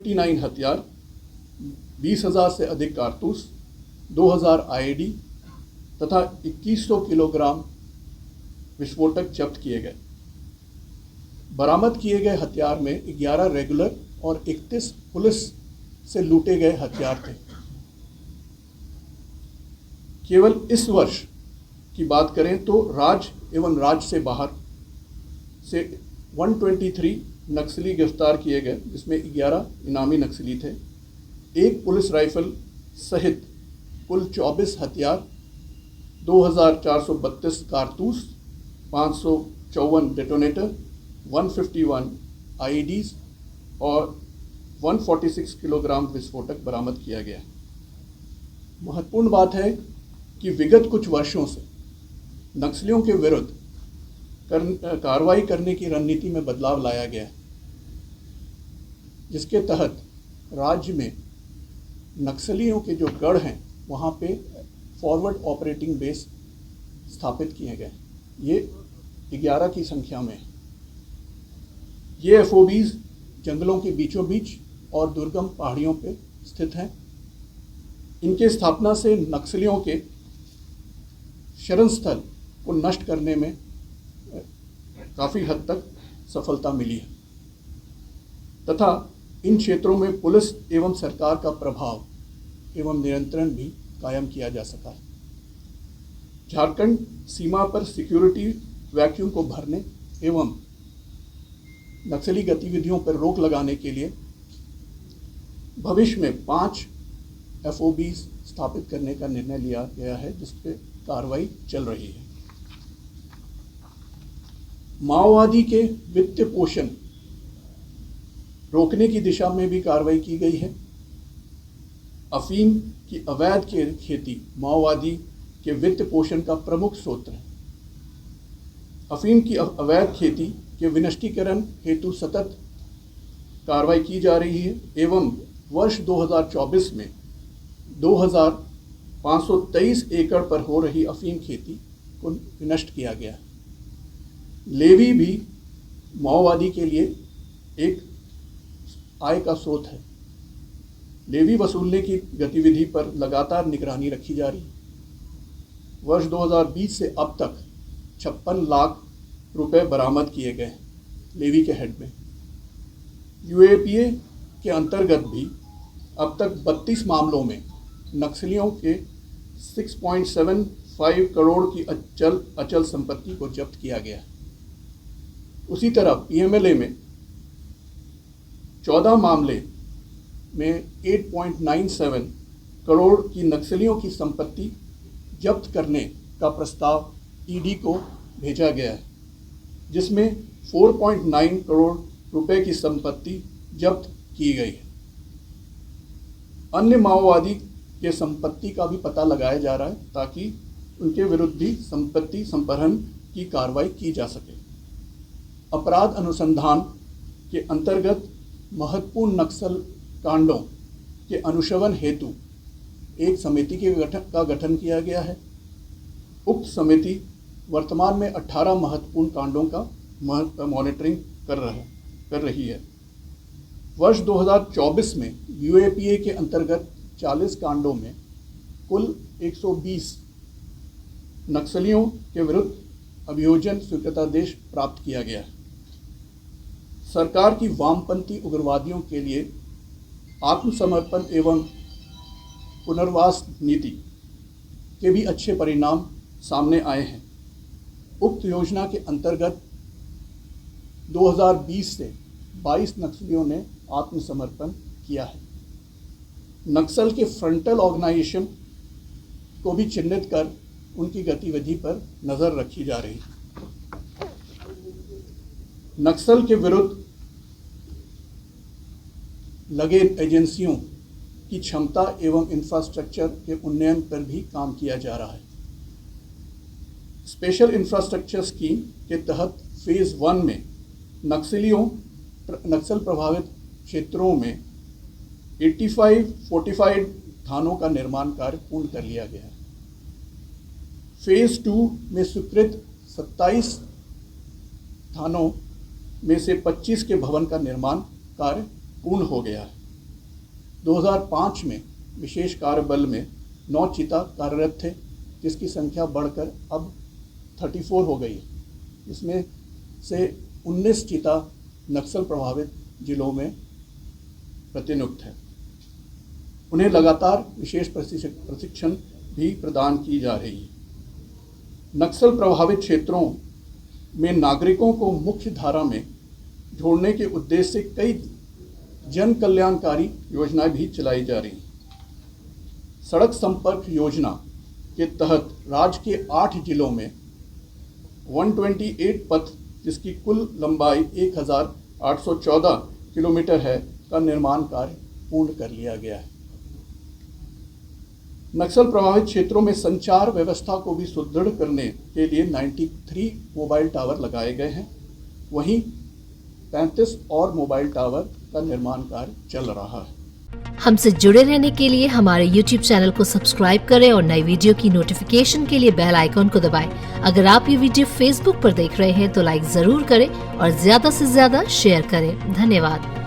29 हथियार, 20,000 से अधिक कारतूस, 2,000 आईईडी तथा 2100 किलोग्राम विस्फोटक जब्त किए गए। बरामद किए गए हथियार में 11 रेगुलर और 31 पुलिस से लूटे गए हथियार थे। केवल इस वर्ष की बात करें तो राज्य एवं राज्य से बाहर से 123 नक्सली गिरफ्तार किए गए, जिसमें 11 इनामी नक्सली थे। एक पुलिस राइफल सहित कुल 24 हथियार, 2,432 कारतूस, 554 डेटोनेटर, 151 आईईडीज और 146 किलोग्राम विस्फोटक बरामद किया गया। महत्वपूर्ण बात है कि विगत कुछ वर्षों से नक्सलियों के विरुद्ध कार्रवाई करने की रणनीति में बदलाव लाया गया है, जिसके तहत राज्य में नक्सलियों के जो गढ़ हैं वहाँ पे फॉरवर्ड ऑपरेटिंग बेस स्थापित किए गए। ये 11 की संख्या में। ये एफओबीज जंगलों के बीचों बीच और दुर्गम पहाड़ियों पे स्थित हैं। इनके स्थापना से नक्सलियों के शरण स्थल को नष्ट करने में काफ़ी हद तक सफलता मिली है तथा इन क्षेत्रों में पुलिस एवं सरकार का प्रभाव एवं नियंत्रण भी कायम किया जा सका है। झारखंड सीमा पर सिक्योरिटी वैक्यूम को भरने एवं नक्सली गतिविधियों पर रोक लगाने के लिए भविष्य में 5 एफओबीज स्थापित करने का निर्णय लिया गया है, जिस पे कार्रवाई चल रही है। माओवादी के वित्त पोषण रोकने की दिशा में भी कार्रवाई की गई है। अफीम की अवैध खेती माओवादी के वित्त पोषण का प्रमुख स्रोत है। अफीम की अवैध खेती के विनिष्टीकरण हेतु सतत कार्रवाई की जा रही है एवं वर्ष 2024 में 2,523 एकड़ पर हो रही अफीम खेती को विनष्ट किया गया। लेवी भी माओवादी के लिए एक आय का स्रोत है। लेवी वसूलने की गतिविधि पर लगातार निगरानी रखी जा रही है। वर्ष 2020 से अब तक 56 लाख रुपए बरामद किए गए लेवी के हेड में। यूएपीए के अंतर्गत भी अब तक 32 मामलों में नक्सलियों के 6.75 करोड़ की अचल संपत्ति को जब्त किया गया। उसी तरह पीएमएलए में 14 मामले में 8.97 करोड़ की नक्सलियों की संपत्ति जब्त करने का प्रस्ताव ईडी को भेजा गया है, जिसमें 4.9 करोड़ रुपए की संपत्ति जब्त की गई है। अन्य माओवादी के संपत्ति का भी पता लगाया जा रहा है ताकि उनके विरुद्ध भी संपत्ति संपहरण की कार्रवाई की जा सके। अपराध अनुसंधान के अंतर्गत महत्वपूर्ण नक्सल कांडों के अनुश्रवण हेतु एक समिति का गठन किया गया है। उक्त समिति वर्तमान में 18 महत्वपूर्ण कांडों का मॉनिटरिंग कर रही है। वर्ष 2024 में यूएपीए के अंतर्गत 40 कांडों में कुल 120 नक्सलियों के विरुद्ध अभियोजन स्वीकृतादेश प्राप्त किया गया है। सरकार की वामपंथी उग्रवादियों के लिए आत्मसमर्पण एवं पुनर्वास नीति के भी अच्छे परिणाम सामने आए हैं। उक्त योजना के अंतर्गत 2020 से 22 नक्सलियों ने आत्मसमर्पण किया है। नक्सल के फ्रंटल ऑर्गेनाइजेशन को भी चिन्हित कर उनकी गतिविधि पर नज़र रखी जा रही है। नक्सल के विरुद्ध लगे एजेंसियों की क्षमता एवं इंफ्रास्ट्रक्चर के उन्नयन पर भी काम किया जा रहा है। स्पेशल इंफ्रास्ट्रक्चर स्कीम के तहत फेज़ 1 में नक्सल प्रभावित क्षेत्रों में 85 फोर्टिफाइड थानों का निर्माण कार्य पूर्ण कर लिया गया है। फेज़ 2 में स्वीकृत 27 थानों में से 25 के भवन का निर्माण कार्य पूर्ण हो गया है। 2005 में विशेष कार्य बल में 9 चीता कार्यरत थे, जिसकी संख्या बढ़कर अब 34 हो गई है। इसमें से 19 चीता नक्सल प्रभावित जिलों में प्रतिनियुक्त है। उन्हें लगातार विशेष प्रशिक्षण भी प्रदान की जा रही है। नक्सल प्रभावित क्षेत्रों में नागरिकों को मुख्य धारा में जोड़ने के उद्देश्य से कई जन कल्याणकारी योजनाएं भी चलाई जा रही हैं। सड़क संपर्क योजना के तहत राज्य के 8 जिलों में 128 पथ, जिसकी कुल लंबाई 1814 किलोमीटर है, का निर्माण कार्य पूर्ण कर लिया गया है। नक्सल प्रभावित क्षेत्रों में संचार व्यवस्था को भी सुदृढ़ करने के लिए 93 मोबाइल टावर लगाए गए हैं। वहीं 35 और मोबाइल टावर का निर्माण कार्य चल रहा है। हमसे जुड़े रहने के लिए हमारे YouTube चैनल को सब्सक्राइब करें और नई वीडियो की नोटिफिकेशन के लिए बेल आइकॉन को दबाएं। अगर आप ये वीडियो Facebook पर देख रहे हैं तो लाइक जरूर करें और ज्यादा से ज्यादा शेयर करें। धन्यवाद।